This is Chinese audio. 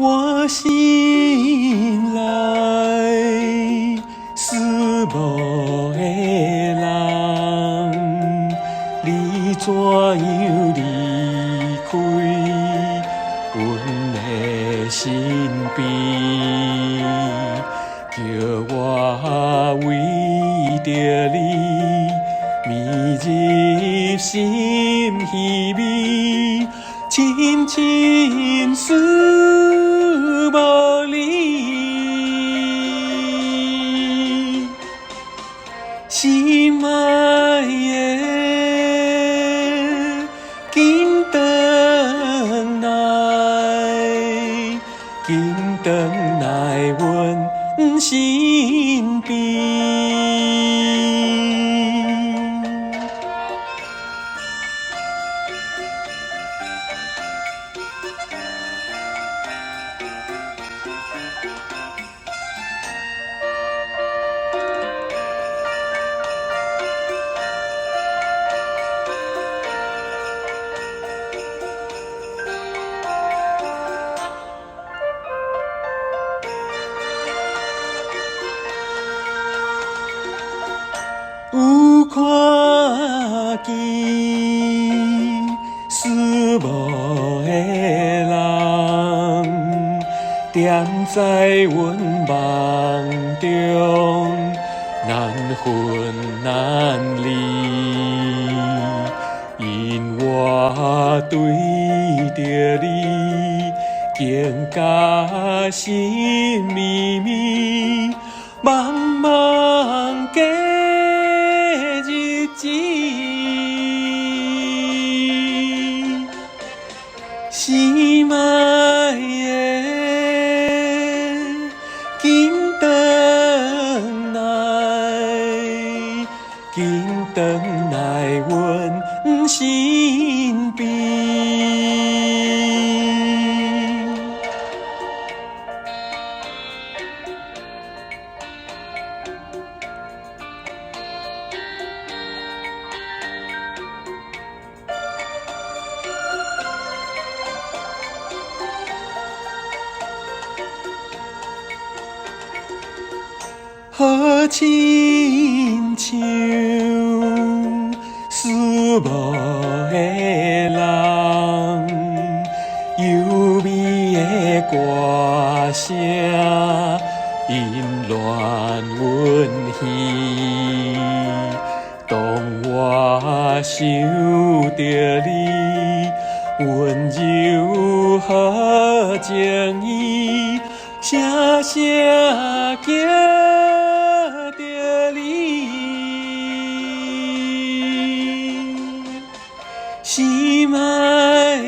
我心内思慕的人，你怎样离开阮的身边？叫我为着你眠入心稀微，深深思慕你。心爱的，紧转来，紧转来阮身边。有看见思慕的人，踮在阮梦中，难分难离。因我对着你，更加心绵绵，茫茫过日子，心爱的，紧转来，紧转来阮身边。好亲像思慕的人，优美的歌声引乱阮耳。当我想着你，温柔好情意，声声惊着你。心爱的，